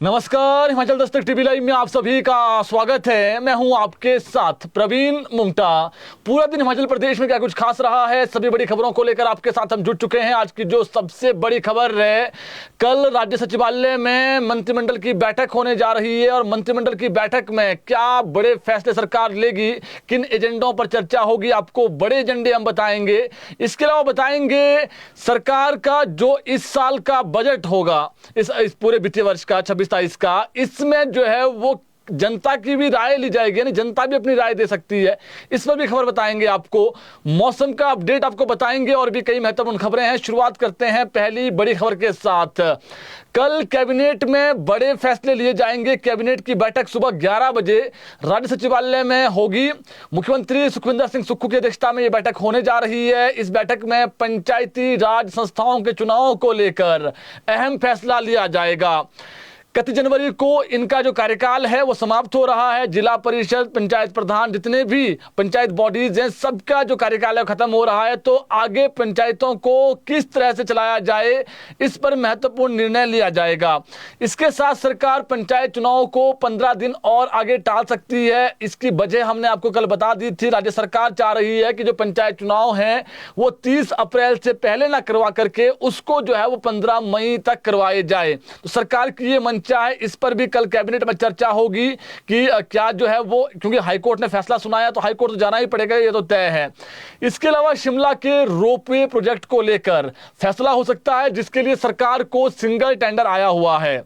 नमस्कार, Himachal Dastak TV live में आप सभी का स्वागत है। मैं हूं आपके साथ प्रवीण मुंगटा। पूरा दिन हिमाचल प्रदेश में क्या कुछ खास रहा है, सभी बड़ी खबरों को लेकर आपके साथ हम जुट चुके हैं। आज की जो सबसे बड़ी खबर है, कल राज्य सचिवालय में मंत्रिमंडल की बैठक होने जा रही है और मंत्रिमंडल की बैठक में क्या बड़े फैसले सरकार लेगी, किन एजेंडों पर चर्चा होगी, आपको बड़े एजेंडे हम बताएंगे। इसके अलावा बताएंगे सरकार का जो इस साल का बजट होगा, इस पूरे वित्तीय वर्ष का 26-27 का, इसमें जो है वो जनता की भी राय ली जाएगी, यानी जनता भी अपनी राय दे सकती है। इस पर भी खबर बताएंगे आपको। मौसम का अपडेट आपको बताएंगे और भी कई महत्वपूर्ण खबरें हैं। शुरुआत करते हैं पहली बड़ी खबर के साथ। कल कैबिनेट में बड़े फैसले लिए जाएंगे। कैबिनेट की बैठक सुबह 11 बजे राज्य सचिवालय में होगी। मुख्यमंत्री सुखविंदर सिंह सुक्खू की अध्यक्षता में यह बैठक होने जा रही है। इस बैठक में पंचायती राज संस्थाओं के चुनाव को लेकर अहम फैसला लिया जाएगा। 31 जनवरी को इनका जो कार्यकाल है वो समाप्त हो रहा है। जिला परिषद, पंचायत प्रधान, जितने भी पंचायत बॉडीज हैं, सबका जो कार्यकाल है खत्म हो रहा है। तो आगे पंचायतों को किस तरह से चलाया जाए, इस पर महत्वपूर्ण निर्णय लिया जाएगा। इसके साथ सरकार पंचायत चुनाव को 15 दिन और आगे टाल सकती है। इसकी वजह हमने आपको कल बता दी थी। राज्य सरकार चाह रही है कि जो पंचायत चुनाव हैं वो 30 अप्रैल से पहले ना करवा करके उसको जो है वो 15 मई तक करवाए जाए। तो सरकार की ये चाहे, इस पर भी कल कैबिनेट में चर्चा होगी कि क्या जो है वो, क्योंकि हाईकोर्ट ने फैसला सुनाया तो हाईकोर्ट तो जाना ही पड़ेगा, ये तो तय है। इसके अलावा शिमला के रोपवे प्रोजेक्ट को लेकर फैसला हो सकता है, जिसके लिए सरकार को सिंगल टेंडर आया हुआ है।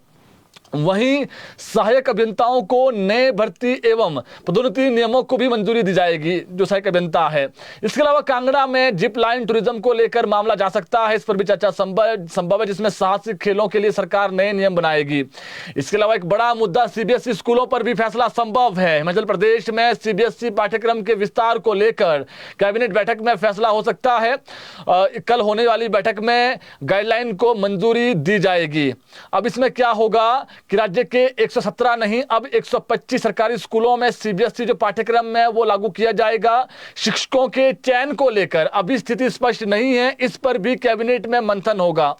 वहीं सहायक अभियंताओं को नए भर्ती एवं पदोन्नति नियमों को भी मंजूरी दी जाएगी, जो सहायक अभियंता है। इसके अलावा कांगड़ा में जिप लाइन टूरिज्म को लेकर मामला जा सकता है, इस पर भी चर्चा संभव है, जिसमें साहसिक खेलों के लिए सरकार नए नियम बनाएगी। इसके अलावा एक बड़ा मुद्दा सीबीएसई स्कूलों पर भी फैसला संभव है। हिमाचल प्रदेश में सीबीएसई पाठ्यक्रम के विस्तार को लेकर कैबिनेट बैठक में फैसला हो सकता है। कल होने वाली बैठक में गाइडलाइन को मंजूरी दी जाएगी। अब इसमें क्या होगा कि राज्य के 117 नहीं, अब 125 सरकारी स्कूलों में सीबीएसई जो पाठ्यक्रम है वो लागू किया जाएगा। शिक्षकों के चयन को लेकर अभी स्थिति स्पष्ट नहीं है, इस पर भी कैबिनेट में मंथन होगा।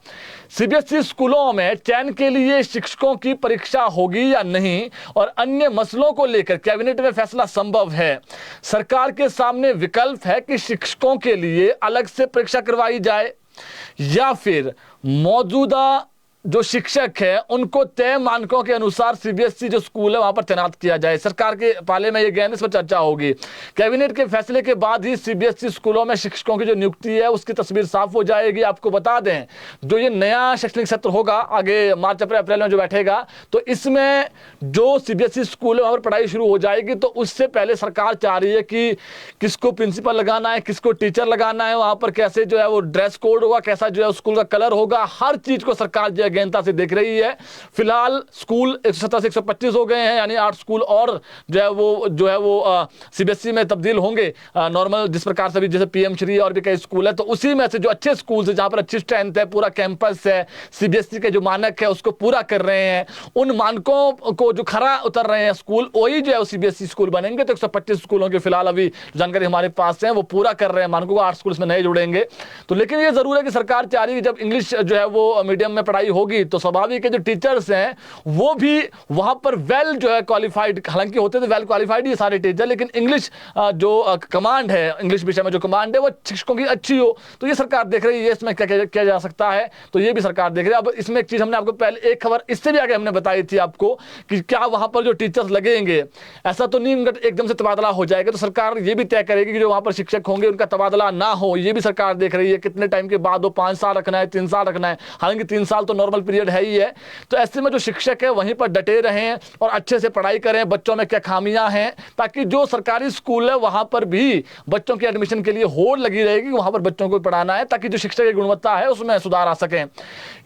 सीबीएसई स्कूलों में चयन के लिए शिक्षकों की परीक्षा होगी या नहीं और अन्य मसलों को लेकर कैबिनेट में फैसला संभव है। सरकार के सामने विकल्प है कि शिक्षकों के लिए अलग से परीक्षा करवाई जाए या फिर मौजूदा जो शिक्षक है उनको तय मानकों के अनुसार सीबीएसई जो स्कूल है वहां पर तैनात किया जाए। सरकार के पाले में ये गया, इस पर चर्चा होगी। कैबिनेट के फैसले के बाद ही सीबीएसई स्कूलों में शिक्षकों की जो नियुक्ति है उसकी तस्वीर साफ हो जाएगी। आपको बता दें, जो ये नया शैक्षणिक सत्र होगा आगे मार्च अप्रैल में जो बैठेगा, तो इसमें जो सीबीएसई स्कूल है वहां पर पढ़ाई शुरू हो जाएगी। तो उससे पहले सरकार चाह रही है कि किसको प्रिंसिपल लगाना है, किसको टीचर लगाना है, वहां पर कैसे जो है वो ड्रेस कोड होगा, कैसा जो है स्कूल का कलर होगा, हर चीज को सरकार जो गहनता से देख रही है। फिलहाल स्कूल 117 से 125 हो गए हैं, यानी 8 स्कूल और जो है वो सीबीएसई में तब्दील होंगे। नॉर्मल जिस प्रकार से भी जैसे पीएम श्री और भी कई स्कूल है, तो उसी में से जो अच्छे स्कूल है जहां पर अच्छी स्ट्रेंथ है, पूरा कैंपस है, सीबीएसई के जो मानक है उसको पूरा कर रहे हैं, उन मानकों को जो खरा उतर रहे हैं स्कूल, वही जो है सीबीएसई स्कूल बनेंगे। तो 125 स्कूलों के फिलहाल अभी जानकारी हमारे पास है, वो पूरा कर रहे हैं मानकों को। 8 स्कूल में नए जुड़ेंगे। तो लेकिन ये जरूर है कि सरकार चाह रही है जब इंग्लिश जो है वो मीडियम में पढ़ाई होगी तो स्वाभाविक है जो टीचर्स हैं वो भी वहां पर वेल जो है क्वालिफाइड, हालांकि होते तो वेल क्वालिफाइड ही सारे टीचर, लेकिन इंग्लिश जो कमांड है, इंग्लिश विषय में जो कमांड है वो शिक्षकों की अच्छी हो। तो ये सरकार देख रही है इसमें क्या किया जा सकता है, तो ये भी सरकार देख रही है। अब इसमें एक चीज हमने आपको पहले एक खबर इससे भी आगे हमने बताई थी आपको कि क्या वहां पर जो टीचर्स लगेंगे, ऐसा तो नहीं एकदम से तबादला हो जाएगा। तो सरकार ये भी तय करेगी कि जो वहां पर शिक्षक होंगे उनका तबादला ना हो। ये भी सरकार देख रही है कितने टाइम के बाद हो, 5 साल रखना है, 3 साल रखना है। हालांकि 3 साल तो नॉर्मल पीरियड है ही है। तो ऐसे में जो शिक्षक है वहीं पर डटे रहें और अच्छे से पढ़ाई करें, बच्चों में क्या खामियां हैं, ताकि जो सरकारी स्कूल है वहां पर भी बच्चों के एडमिशन के लिए होड़ लगी रहेगी, वहां पर बच्चों को पढ़ाना है ताकि जो शिक्षा की गुणवत्ता है उसमें सुधार आ सके।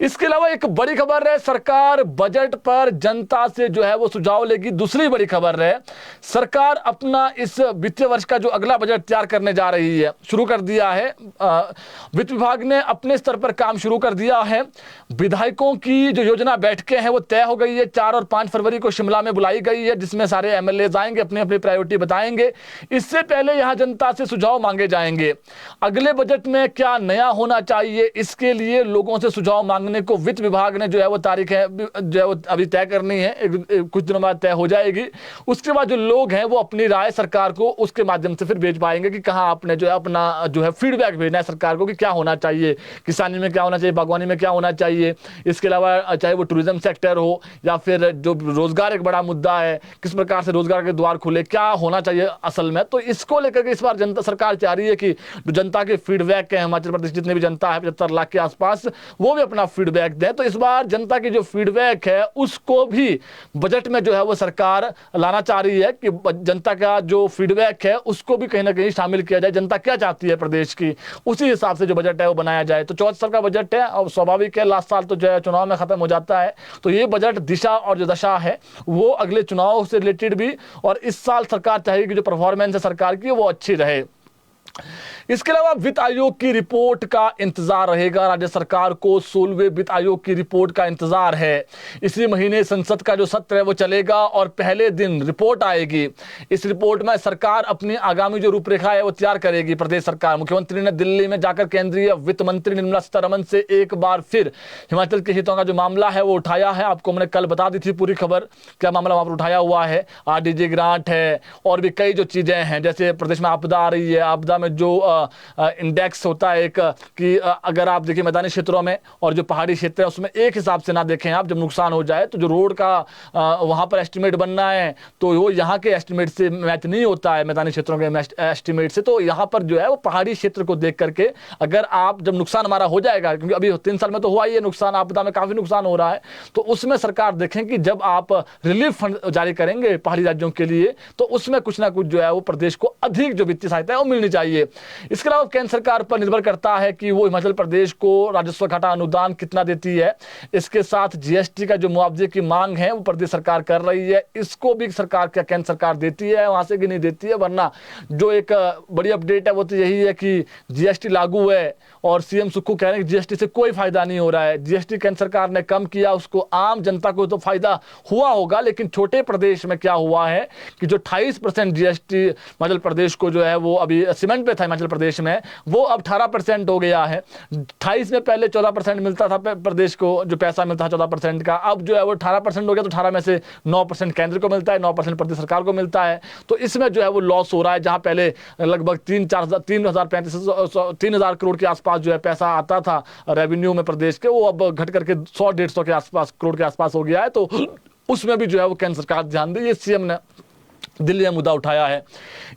इसके अलावा एक बड़ी खबर है, सरकार बजट पर जनता से जो है वो सुझाव लेगी। दूसरी बड़ी खबर है, सरकार अपना इस वित्तीय वर्ष का जो अगला बजट तैयार करने जा रही है, शुरू कर दिया है। वित्त विभाग ने अपने स्तर पर काम शुरू कर दिया है। विधायक विधायकों की जो योजना बैठकें हैं वो तय हो गई है। 4 और 5 फरवरी को शिमला में बुलाई गई है, जिसमें सारे एमएलए आएंगे, अपनी अपनी प्रायोरिटी बताएंगे। इससे पहले यहां जनता से सुझाव मांगे जाएंगे। अगले बजट में क्या नया होना चाहिए, इसके लिए लोगों से सुझाव मांगने को वित्त विभाग ने जो है वो तारीख है जो है वो अभी तय करनी है, कुछ दिनों बाद तय हो जाएगी। उसके बाद जो लोग हैं वो अपनी राय सरकार को उसके माध्यम से फिर भेज पाएंगे कि कहाँ आपने जो है अपना जो है फीडबैक भेजना है सरकार को कि क्या होना चाहिए, किसानी में क्या होना चाहिए, बागवानी में क्या होना चाहिए। इसके अलावा चाहे वो टूरिज्म सेक्टर हो या फिर जो रोजगार एक बड़ा मुद्दा है, किस प्रकार से रोजगार के द्वार खुले, क्या होना चाहिए असल में। तो इसको लेकर के इस बार जनता सरकार चाह रही है कि जो जनता के फीडबैक है, हिमाचल प्रदेश जितने भी जनता है 75 लाख के आसपास, वो भी अपना फीडबैक दें। तो इस बार जनता की जो फीडबैक है उसको भी बजट में जो है वो सरकार लाना चाह रही है कि जनता का जो फीडबैक है उसको भी कहीं ना कहीं शामिल किया जाए। जनता क्या चाहती है प्रदेश की, उसी हिसाब से जो बजट है वो बनाया जाए। तो 74 साल का बजट है और स्वाभाविक है लास्ट साल तो जो है चुनाव में खत्म हो जाता है। तो ये बजट दिशा और जो दशा है वो अगले चुनाव से रिलेटेड भी, और इस साल सरकार चाहेगी कि जो परफॉर्मेंस है सरकार की वो अच्छी रहे। इसके अलावा वित्त आयोग की रिपोर्ट का इंतजार रहेगा। राज्य सरकार को 16वें वित्त आयोग की रिपोर्ट का इंतजार है। इसी महीने संसद का जो सत्र है वो चलेगा और पहले दिन रिपोर्ट आएगी। इस रिपोर्ट में सरकार अपनी आगामी जो रूपरेखा है वो तैयार करेगी। प्रदेश सरकार, मुख्यमंत्री ने दिल्ली में जाकर केंद्रीय वित्त मंत्री निर्मला सीतारमण से एक बार फिर हिमाचल के हितों का जो मामला है वो उठाया है। आपको मैंने कल बता दी थी पूरी खबर, क्या मामला वहां पर उठाया हुआ है। आरडीजी ग्रांट है और भी कई जो चीजें हैं, जैसे प्रदेश में आपदा आ रही है, आपदा में जो इंडेक्स होता है एक कि अगर आप देखिए मैदानी क्षेत्रों में और जो पहाड़ी क्षेत्र है उसमें एक हिसाब से ना देखें आप, जब नुकसान हो जाए तो जो रोड का वहां पर एस्टिमेट बनना है तो वो यहाँ के एस्टिमेट से मैच नहीं होता है, मैदानी क्षेत्रों के एस्टिमेट से। तो यहाँ पर जो है वो पहाड़ी क्षेत्र को देख करके अगर आप, जब नुकसान हमारा हो जाएगा, क्योंकि अभी 3 साल में तो हुआ ही है नुकसान, आपदा में काफी नुकसान हो रहा है, तो उसमें सरकार देखें कि जब आप रिलीफ फंड जारी करेंगे पहाड़ी राज्यों के लिए तो उसमें कुछ ना कुछ जो है वो प्रदेश को अधिक जो वित्तीय सहायता है वो मिलनी चाहिए। इसके अलावा केंद्र सरकार पर निर्भर करता है कि वो हिमाचल प्रदेश को राजस्व घाटा अनुदान कितना देती है। इसके साथ जीएसटी का जो मुआवजे की मांग है वो प्रदेश सरकार कर रही है, इसको भी सरकार क्या केंद्र सरकार देती है वहां से कि नहीं देती है। वरना जो एक बड़ी अपडेट है वो तो यही है कि जीएसटी लागू है और सीएम सुक्खू कह रहे हैं कि जीएसटी से कोई फायदा नहीं हो रहा है। जीएसटी केंद्र सरकार ने कम किया, उसको आम जनता को तो फायदा हुआ होगा, लेकिन छोटे प्रदेश में क्या हुआ है कि जो 28% जीएसटी हिमाचल प्रदेश को जो है वो अभी सीमेंट पे था हिमाचल प्रदेश में, वो अब 18% हो गया है। 28 में पहले 14% मिलता था प्रदेश को, जो पैसा मिलता था 14% का, अब जो है वो 18% हो गया। तो 18 में से 9% केंद्र को मिलता है, 9% प्रदेश सरकार को मिलता है। तो इसमें जो है वो लॉस हो रहा है। जहां पहले लगभग 3,000 करोड़ के आसपास जो है पैसा आता था रेवेन्यू में प्रदेश के, वो अब घट करके 100-150 के आसपास करोड़ के आसपास हो गया है। तो उसमें भी जो है वो केंद्र सरकार ध्यान दे, ये सीएम ने दिल्ली में मुद्दा उठाया है।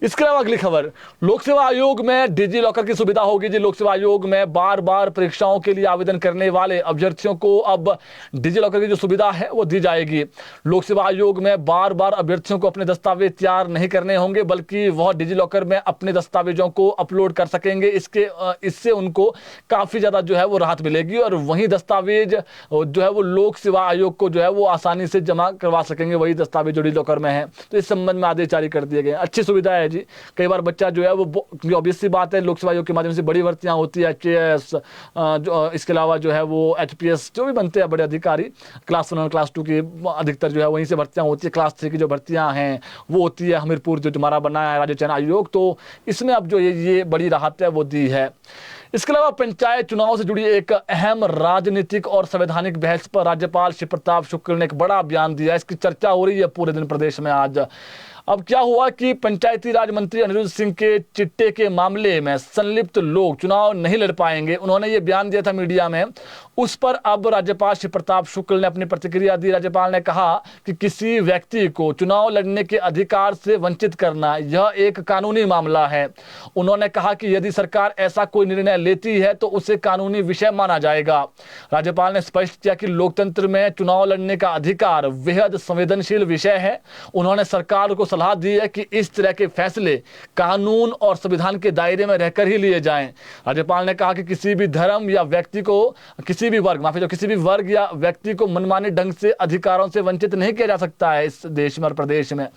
इसके अलावा अगली खबर, लोक सेवा आयोग में डिजी लॉकर की सुविधा होगी। जी, लोक सेवा आयोग में बार बार परीक्षाओं के लिए आवेदन करने वाले अभ्यर्थियों को अब डिजी लॉकर की जो सुविधा है वो दी जाएगी। लोक सेवा आयोग में बार बार अभ्यर्थियों को अपने दस्तावेज तैयार नहीं करने होंगे, बल्कि वह डिजी लॉकर में अपने दस्तावेजों को अपलोड कर सकेंगे। इससे उनको काफी ज्यादा जो है वो राहत मिलेगी और वही दस्तावेज जो है वो लोक सेवा आयोग को जो है वो आसानी से जमा करवा सकेंगे, वही दस्तावेज जो डिजी लॉकर में है। तो इस संबंध में आदेश जारी कर दिए गए। अच्छी सुविधा है जी। कई बार बच्चा जो है वो, ऑब्वियस सी बात है, लोक सेवा आयोग के माध्यम से बड़ी भर्तियां होती है, एचएएस, इसके अलावा जो है वो एचपीएस जो भी बनते हैं बड़े अधिकारी, क्लास 1 और क्लास 2 की अधिकतर जो है वहीं से भर्तियां होती है। क्लास 3 की जो भर्तियां हैं वो होती है हमीरपुर, जो हमारा बना है राज्य चयन आयोग। तो इसमें अब जो ये बड़ी राहत है वो दी है। इसके अलावा पंचायत चुनाव से जुड़ी एक अहम राजनीतिक और संवैधानिक बहस पर राज्यपाल शिव प्रताप शुक्ल ने एक बड़ा बयान दिया। इसकी चर्चा हो रही है पूरे दिन प्रदेश में आज। अब क्या हुआ कि पंचायती राज मंत्री अनिरुद्ध सिंह के चिट्टे के मामले में संलिप्त लोग चुनाव नहीं लड़ पाएंगे, उन्होंने ये बयान दिया था मीडिया में। उस पर अब राज्यपाल शिव प्रताप शुक्ल ने अपनी प्रतिक्रिया दी। राज्यपाल ने कहा कि किसी व्यक्ति को चुनाव लड़ने के अधिकार से वंचित करना यह एक कानूनी मामला है। उन्होंने कहा कि यदि सरकार ऐसा कोई निर्णय लेती है तो उसे कानूनी विषय माना जाएगा। राज्यपाल ने स्पष्ट किया कि लोकतंत्र में चुनाव लड़ने का अधिकार बेहद संवेदनशील विषय है। उन्होंने सरकार को सलाह दी है कि इस तरह के फैसले कानून और संविधान के दायरे में रहकर ही लिए जाएं। राज्यपाल ने कहा कि किसी भी धर्म या व्यक्ति को, किसी भी वर्ग या व्यक्ति को मनमाने ढंग से अधिकारों से वंचित नहीं किया जा सकता है। इस देश में और प्रदेश में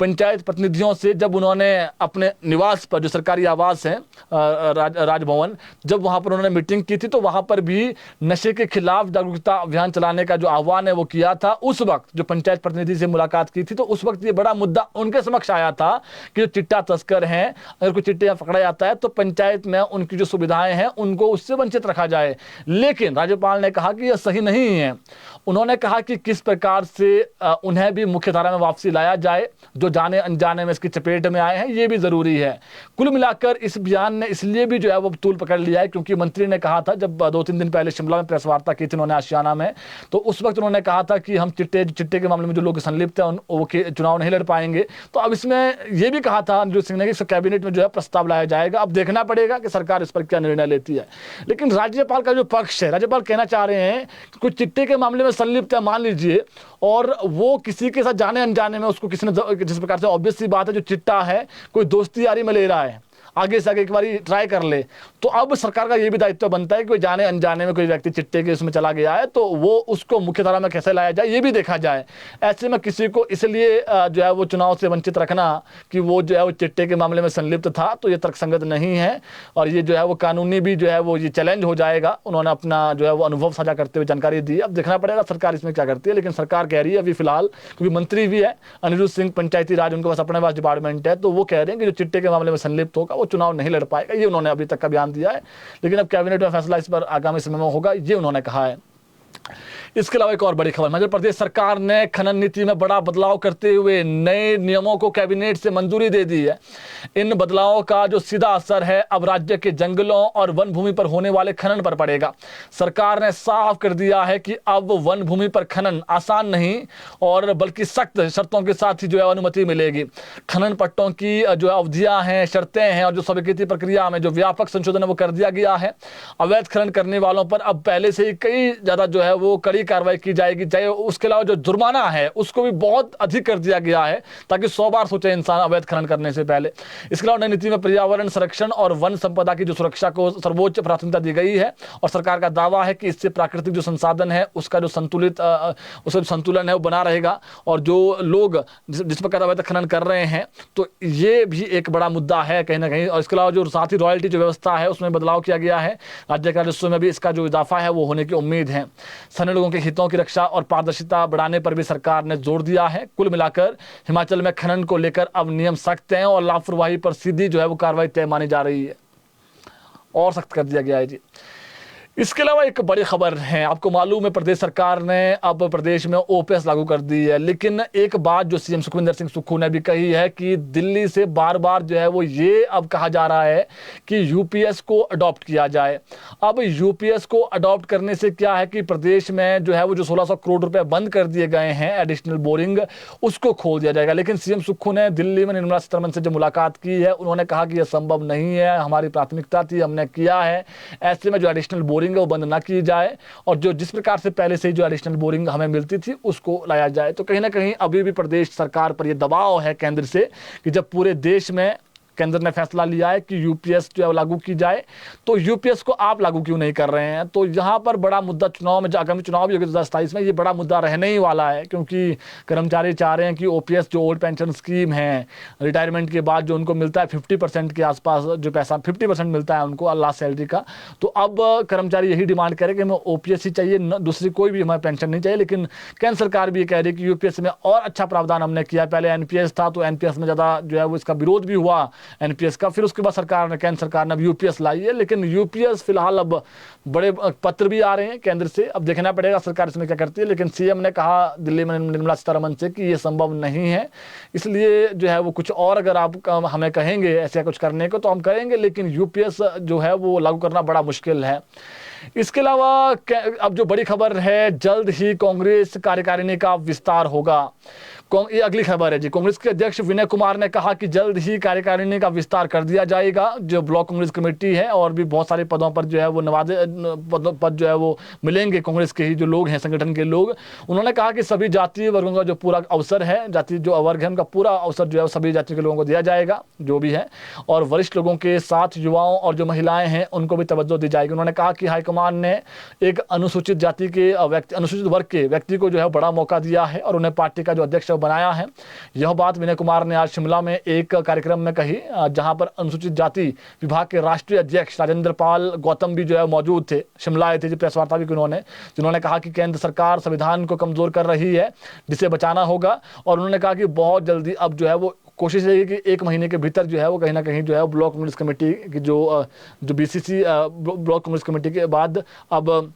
पंचायत प्रतिनिधियों से जब उन्होंने अपने निवास पर, जो सरकारी आवास है राजभवन, जब वहां पर उन्होंने मीटिंग की थी, तो वहां पर भी नशे के खिलाफ जागरूकता अभियान चलाने का जो आह्वान है वो किया था। उस वक्त जो पंचायत प्रतिनिधि से मुलाकात की थी, तो उस वक्त ये बड़ा मुद्दा उनके समक्ष आया था कि जो चिट्टा तस्कर हैं, अगर कोई चिट्टे पकड़ा जाता है तो पंचायत में उनकी जो सुविधाएं हैं उनको उससे वंचित रखा जाए। लेकिन राज्यपाल ने कहा कि यह सही नहीं है। उन्होंने कहा कि किस प्रकार से उन्हें भी मुख्य धारा में वापसी लाया जाए, जो जाने अनजाने में इसकी चपेट में आए हैं, ये भी जरूरी है। कुल मिलाकर इस बयान ने इसलिए भी जो है वो तूल पकड़ लिया है क्योंकि मंत्री ने कहा था, जब 2-3 दिन पहले शिमला में प्रेस वार्ता की थी उन्होंने आशियाना में, तो उस वक्त उन्होंने कहा था कि हम चिट्टे के मामले में जो लोग संलिप्त हैं वो चुनाव नहीं लड़ पाएंगे। तो अब इसमें यह भी कहा था अनिरुद्ध सिंह ने कि कैबिनेट में जो है प्रस्ताव लाया जाएगा। अब देखना पड़ेगा कि सरकार इस पर क्या निर्णय लेती है। लेकिन राज्यपाल का जो पक्ष है, राज्यपाल कहना चाह रहे हैं कि कुछ चिट्टे के मामले में संलिप्त है मान लीजिए, और वो किसी के साथ जाने अनजाने में उसको किसी ने, जिस प्रकार से ऑब्वियस सी बात है, जो चिट्टा है कोई दोस्ती यारी में ले रहा है, आगे से आगे एक बार ट्राई कर ले, तो अब सरकार का ये भी दायित्व बनता है कि कोई जाने अनजाने में कोई व्यक्ति चिट्टे के उसमें चला गया है तो वो उसको मुख्य धारा में कैसे लाया जाए, ये भी देखा जाए। ऐसे में किसी को इसलिए जो है वो चुनाव से वंचित रखना कि वो जो है वो चिट्टे के मामले में संलिप्त था, तो ये तर्कसंगत नहीं है और ये जो है वो कानूनी भी जो है वो ये चैलेंज हो जाएगा। उन्होंने अपना जो है वो अनुभव साझा करते हुए जानकारी दी। अब देखना पड़ेगा सरकार इसमें क्या करती है। लेकिन सरकार कह रही है अभी फिलहाल, क्योंकि मंत्री भी है अनिरुद्ध सिंह, पंचायती राज, उनके पास अपने पास डिपार्टमेंट है, तो वो कह रहे हैं कि जो चिट्टे के मामले में संलिप्त होगा वो चुनाव नहीं लड़ पाएगा। ये उन्होंने अभी तक का बयान दिया है, लेकिन अब कैबिनेट में फैसला इस पर आगामी समय में होगा, ये उन्होंने कहा है। इसके अलावा एक और बड़ी खबर, मध्य प्रदेश सरकार ने खनन नीति में बड़ा बदलाव करते हुए नए नियमों को कैबिनेट से मंजूरी दे दी है। इन बदलावों का जो सीधा असर है अब राज्य के जंगलों और वन भूमि पर होने वाले खनन पर पड़ेगा। सरकार ने साफ कर दिया है कि अब वन भूमि पर खनन आसान नहीं और बल्कि सख्त शर्तों के साथ ही जो है अनुमति मिलेगी। खनन पट्टों की जो अवधियां हैं, शर्तें हैं और जो स्वीकृति प्रक्रिया में जो व्यापक संशोधन है वो कर दिया गया है। अवैध खनन करने वालों पर अब पहले से ही कई ज्यादा जो है वो कड़ी कार्रवाई की जाएगी। चाहे उसके अलावा जो जुर्माना है उसको भी बहुत अधिक कर दिया गया है ताकि 100 बार सोचे इंसान अवैध खनन करने से पहले। इसके अलावा नई नीति में पर्यावरण संरक्षण और वन संपदा की जो सुरक्षा को सर्वोच्च प्राथमिकता दी गई है और सरकार का दावा है कि इससे प्राकृतिक जो संसाधन है उसका जो संतुलन है वो बना रहेगा। और जो लोग जिस प्रकार अवैध खनन कर रहे हैं तो ये भी एक बड़ा मुद्दा है कहीं ना कहीं। और इसके अलावा जो साथ ही रॉयल्टी जो व्यवस्था है उसमें बदलाव किया गया है। राज्य के राजस्व में भी इसका जो इजाफा है वो होने की उम्मीद है। स्थानीय लोगों के हितों की रक्षा और पारदर्शिता बढ़ाने पर भी सरकार ने जोर दिया है। कुल मिलाकर हिमाचल में खनन को लेकर अब नियम सख्त हैं और लापरवाही पर सीधी जो है वो कार्रवाई तय मानी जा रही है और सख्त कर दिया गया है जी। इसके अलावा एक बड़ी खबर है, आपको मालूम है प्रदेश सरकार ने अब प्रदेश में ओपीएस लागू कर दी है। लेकिन एक बात जो सीएम सुखविंदर सिंह सुक्खू ने भी कही है कि दिल्ली से बार बार जो है वो ये अब कहा जा रहा है कि यूपीएस को अडॉप्ट किया जाए। अब यूपीएस को अडॉप्ट करने से क्या है कि प्रदेश में जो है वो जो 1600 करोड़ रुपए बंद कर दिए गए हैं एडिशनल बोरिंग, उसको खोल दिया जाएगा। लेकिन सीएम सुक्खू ने दिल्ली में निर्मला सीतारमण से जो मुलाकात की है उन्होंने कहा कि यह संभव नहीं है, हमारी प्राथमिकता थी, हमने किया है। ऐसे में जो एडिशनल बोरिंग वो बंद ना की जाए और जो जिस प्रकार से पहले से ही जो एडिशनल बोरिंग हमें मिलती थी उसको लाया जाए। तो कहीं ना कहीं अभी भी प्रदेश सरकार पर यह दबाव है केंद्र से कि जब पूरे देश में केंद्र ने फैसला लिया है कि यूपीएस जो है लागू की जाए तो यूपीएस को आप लागू क्यों नहीं कर रहे हैं। तो यहाँ पर बड़ा मुद्दा चुनाव में, आगामी चुनाव भी 2027 में ये बड़ा मुद्दा रहने ही वाला है क्योंकि कर्मचारी चाह रहे हैं कि ओपीएस जो ओल्ड पेंशन स्कीम है, रिटायरमेंट के बाद जो उनको मिलता है 50% के आसपास जो पैसा 50% मिलता है उनको लास्ट सैलरी का, तो अब कर्मचारी यही डिमांड करे कि हमें ओपीएस ही चाहिए, दूसरी कोई भी हमें पेंशन नहीं चाहिए। लेकिन केंद्र सरकार भी कह रही है कि यूपीएस में और अच्छा प्रावधान हमने किया। पहले एनपीएस था तो एनपीएस में ज़्यादा जो है वो इसका विरोध भी हुआ एनपीएस का, फिर उसके बाद केंद्र सरकार ने यूपीएस लाई है। लेकिन यूपीएस फिलहाल अब बड़े पत्र भी आ रहे हैं केंद्र से, अब देखना पड़ेगा सरकार इसमें क्या करती है। लेकिन सीएम ने कहा दिल्ली में निर्मला सीतारमण से कि ये संभव नहीं है, इसलिए जो है वो कुछ और अगर आप हमें कहेंगे ऐसा कुछ करने को तो हम करेंगे, लेकिन यूपीएस जो है वो लागू करना बड़ा मुश्किल है। इसके अलावा अब जो बड़ी खबर है, जल्द ही कांग्रेस कार्यकारिणी का विस्तार होगा। ये अगली खबर है जी। कांग्रेस के अध्यक्ष विनय कुमार ने कहा कि जल्द ही कार्यकारिणी का विस्तार कर दिया जाएगा। जो ब्लॉक कांग्रेस कमेटी है और भी बहुत सारे पदों पर जो है वो पद जो है वो मिलेंगे कांग्रेस के ही जो लोग हैं, संगठन के लोग। उन्होंने कहा कि सभी जातीय वर्गों का जो पूरा अवसर है, जाति जो वर्ग है उनका पूरा अवसर जो है सभी जाति के लोगों को दिया जाएगा जो भी है, और वरिष्ठ लोगों के साथ युवाओं और जो महिलाएं हैं उनको भी तवज्जो दी जाएगी। उन्होंने कहा कि हाईकमान ने एक अनुसूचित जाति के अनुसूचित वर्ग के व्यक्ति को जो है बड़ा मौका दिया है और उन्हें पार्टी का जो अध्यक्ष बनाया है। यह बात विनय कुमार ने आज शिमला में एक कार्यक्रम में कही, जहां पर अनुसूचित जाति विभाग के राष्ट्रीय अध्यक्ष राजेंद्र पाल गौतम भी जो है मौजूद थे, शिमला आए थे जी, प्रेस वार्ता भी जिन्होंने कहा कि केंद्र सरकार संविधान को कमजोर कर रही है जिसे बचाना होगा। और उन्होंने कहा कि बहुत जल्दी अब जो है वो कोशिश रहेगी कि 1 महीने के भीतर जो है वो कहीं ना कहीं जो है ब्लॉक कांग्रेस कमेटी की जो बीसीसी ब्लॉक कांग्रेस कमेटी के बाद अब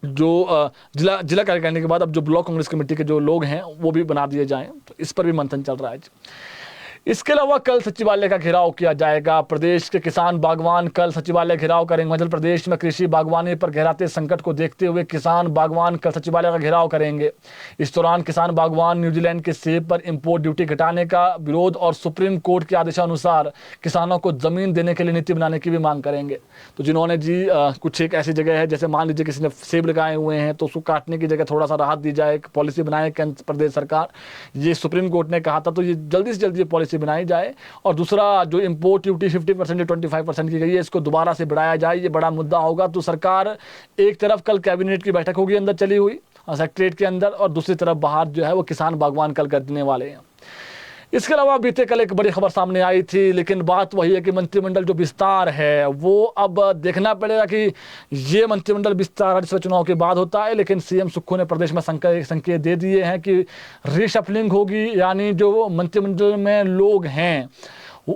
जो जिला कार्यकारिणी के बाद अब जो ब्लॉक कांग्रेस कमेटी के जो लोग हैं वो भी बना दिए जाएं। तो इस पर भी मंथन चल रहा है। इसके अलावा कल सचिवालय का घेराव किया जाएगा। प्रदेश के किसान बागवान कल सचिवालय घेराव करेंगे। मध्य प्रदेश में कृषि बागवानी पर गहराते संकट को देखते हुए किसान बागवान कल सचिवालय का घेराव करेंगे। इस दौरान किसान बागवान न्यूजीलैंड के सेब पर इंपोर्ट ड्यूटी घटाने का विरोध और सुप्रीम कोर्ट के आदेशानुसार किसानों को जमीन देने के लिए नीति बनाने की भी मांग करेंगे। तो जिन्होंने जी कुछ एक ऐसी जगह है, जैसे मान लीजिए किसी ने सेब लगाए हुए हैं तो उसको काटने की जगह थोड़ा सा राहत दी जाए, पॉलिसी बनाए केंद्र प्रदेश सरकार, ये सुप्रीम कोर्ट ने कहा था। तो ये जल्दी से जल्दी ये पॉलिसी बनाई जाए। और दूसरा, जो इंपोर्ट ड्यूटी 50% 25% की गई है, इसको दोबारा से बढ़ाया जाए। ये बड़ा मुद्दा होगा। तो सरकार एक तरफ कल कैबिनेट की बैठक होगी अंदर चली हुई सेक्रेटरीट के अंदर, और दूसरी तरफ बाहर जो है वो किसान बागवान कल करने वाले हैं। इसके अलावा बीते कल एक बड़ी खबर सामने आई थी, लेकिन बात वही है कि मंत्रिमंडल जो विस्तार है वो अब देखना पड़ेगा कि ये मंत्रिमंडल विस्तार राज्यसभा चुनाव के बाद होता है। लेकिन सीएम सुक्खू ने प्रदेश में संकेत दे दिए हैं कि रीशफलिंग होगी, यानी जो मंत्रिमंडल में लोग हैं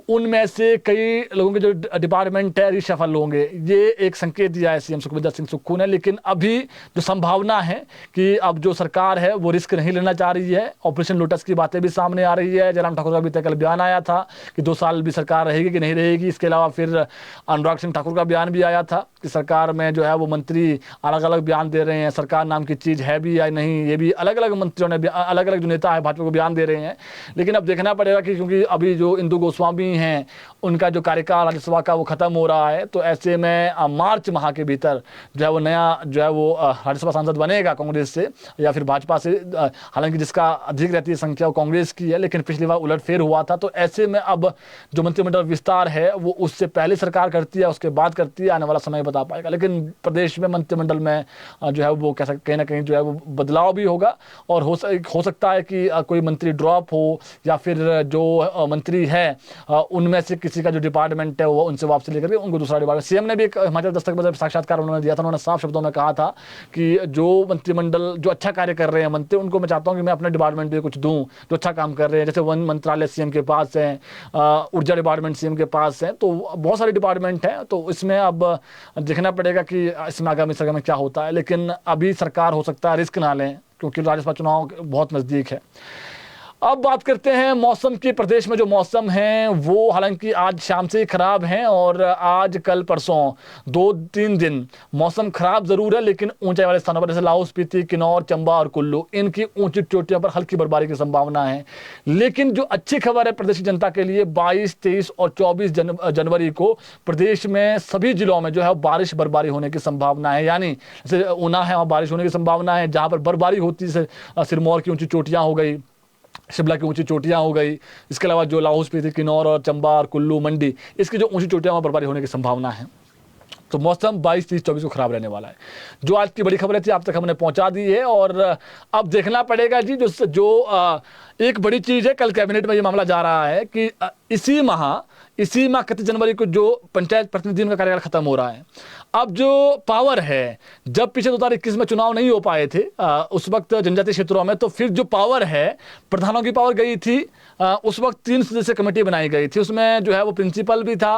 उनमें से कई लोगों के जो डिपार्टमेंट है रिशफल होंगे। ये एक संकेत दिया है सीएम सुखविंदर सिंह सुक्खू ने। लेकिन अभी जो संभावना है कि अब जो सरकार है वो रिस्क नहीं लेना चाह रही है। ऑपरेशन लोटस की बातें भी सामने आ रही है। जयराम ठाकुर का भी कल बयान आया था कि 2 साल भी सरकार रहेगी कि नहीं रहेगी। इसके अलावा फिर अनुराग सिंह ठाकुर का बयान भी आया था कि सरकार में जो है वो मंत्री अलग अलग बयान दे रहे हैं, सरकार नाम की चीज़ है भी या नहीं। ये भी अलग अलग मंत्रियों ने, अलग अलग जो नेता है भाजपा को बयान दे रहे हैं। लेकिन अब देखना पड़ेगा कि क्योंकि अभी जो इंदु गोस्वामी हैं उनका जो कार्यकाल राज्यसभा का वो खत्म हो रहा है, तो ऐसे में मार्च माह के भीतर जो है वो नया जो है वो राज्यसभा सांसद बनेगा कांग्रेस से या फिर भाजपा से। हालांकि जिसका अधिक रहती है संख्या वो कांग्रेस की है, लेकिन पिछली बार उलटफेर हुआ था। तो ऐसे में अब जो मंत्रिमंडल विस्तार है वो उससे पहले सरकार करती है, उसके बाद करती है, आने वाला समय बता पाएगा। लेकिन प्रदेश में मंत्रिमंडल में जो है वो कहीं ना कहीं जो है वो बदलाव भी होगा, और हो सकता है कि कोई मंत्री ड्रॉप हो या फिर जो मंत्री है उनमें से किसी का जो डिपार्टमेंट है वो उनसे वापसी लेकर के उनको दूसरा डिपार्टमेंट। सीएम ने भी एक हिमाचल दस्तक में साक्षात्कार उन्होंने दिया था। उन्होंने साफ शब्दों में कहा था कि जो मंत्रिमंडल जो अच्छा कार्य कर रहे हैं मंत्री, उनको मैं चाहता हूं कि मैं अपने डिपार्टमेंट में कुछ दूं जो अच्छा काम कर रहे हैं। जैसे वन मंत्रालय सीएम के पास है, ऊर्जा डिपार्टमेंट सीएम के पास है, तो बहुत सारे डिपार्टमेंट हैं। तो इसमें अब देखना पड़ेगा कि इसमें आगामी समय में क्या होता है। लेकिन अभी सरकार हो सकता है रिस्क ना लें, क्योंकि राज्यसभा चुनाव बहुत नज़दीक है। अब बात करते हैं मौसम की। प्रदेश में जो मौसम है वो हालांकि आज शाम से ही खराब है, और आज कल परसों 2-3 दिन मौसम खराब जरूर है, लेकिन ऊंचाई वाले स्थानों पर जैसे लाहौल स्पीति, किन्नौर, चंबा और कुल्लू, इनकी ऊंची चोटियों पर हल्की बर्फबारी की संभावना है। लेकिन जो अच्छी खबर है प्रदेश की जनता के लिए, 22, 23 और 24 जनवरी को प्रदेश में सभी जिलों में जो है बारिश बर्फबारी होने की संभावना है। यानी जैसे ऊना है वहाँ बारिश होने की संभावना है, जहाँ पर बर्फबारी होती है सिरमौर की ऊंची चोटियाँ हो गई, शिमला की ऊंची चोटियां हो गई। इसके अलावा जो लाहौल स्पीति, किन्नौर और चंबा और कुल्लू, मंडी, इसकी जो ऊंची चोटियां वहाँ बर्फबारी होने की संभावना है। तो मौसम 22, 30, 24 को खराब रहने वाला है। जो आज की बड़ी खबरें थी आप तक हमने पहुंचा दी है, और अब देखना पड़ेगा जी जो एक बड़ी चीज़ है, कल कैबिनेट में ये मामला जा रहा है कि इसी माह 31 जनवरी को जो पंचायत प्रतिनिधियों का कार्यकाल खत्म हो रहा है। अब जो पावर है, जब पीछे 2021 में चुनाव नहीं हो पाए थे उस वक्त जनजातीय क्षेत्रों में, तो फिर जो पावर है, प्रधानों की पावर गई थी। उस वक्त 3 सदस्यीय कमेटी बनाई गई थी। उसमें जो है वो प्रिंसिपल भी था,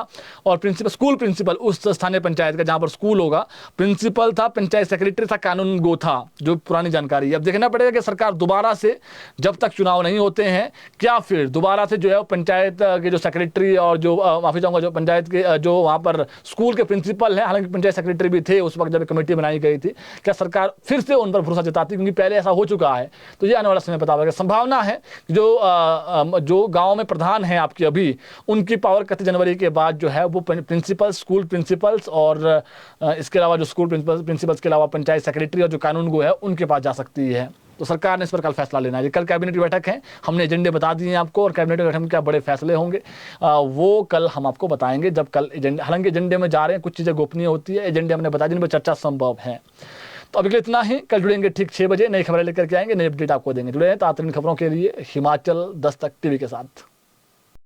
और स्कूल प्रिंसिपल उस स्थानीय पंचायत का जहाँ पर स्कूल होगा, प्रिंसिपल था, पंचायत सेक्रेटरी था, कानून गो था, जो पुरानी जानकारी है। अब देखना पड़ेगा कि सरकार दोबारा से, जब तक चुनाव नहीं होते हैं, क्या फिर दोबारा से जो है पंचायत के जो सेक्रेटरी और जो माफ़ी चाहूँगा, जो पंचायत के जो वहाँ पर स्कूल के प्रिंसिपल हैं, हालांकि पंचायत सेक्रेटरी भी थे उस वक्त जब कमेटी बनाई गई थी, क्या सरकार फिर से उन पर भरोसा जताती, क्योंकि पहले ऐसा हो चुका है। तो ये आने वाला समय बता पाएगा। संभावना है जो गाँव में प्रधान हैं आपकी अभी, उनकी पावर 31 जनवरी के बाद जो है वो प्रिंसिपल, स्कूल प्रिंसिपल्स और इसके अलावा जो स्कूल प्रिंसिपल्स के अलावा पंचायत सेक्रेटरी और जो कानून गो है उनके पास जा सकती है। तो सरकार ने इस पर कल फैसला लेना है। कल कैबिनेट की बैठक है, हमने एजेंडे बता दिए हैं आपको, और कैबिनेट की बैठक में क्या बड़े फैसले होंगे वो कल हम आपको बताएंगे जब कल एजेंडे, हालांकि एजेंडे में जा रहे हैं, कुछ चीज़ें गोपनीय होती है, एजेंडे हमने बता जिन पर चर्चा संभव है। तो अभी के लिए इतना ही, कल जुड़ेंगे ठीक 6 बजे, नई खबरें लेकर के आएंगे, नई अपडेट आपको देंगे। जुड़े हैं ताज़ा खबरों के लिए हिमाचल दस्तक टीवी के साथ।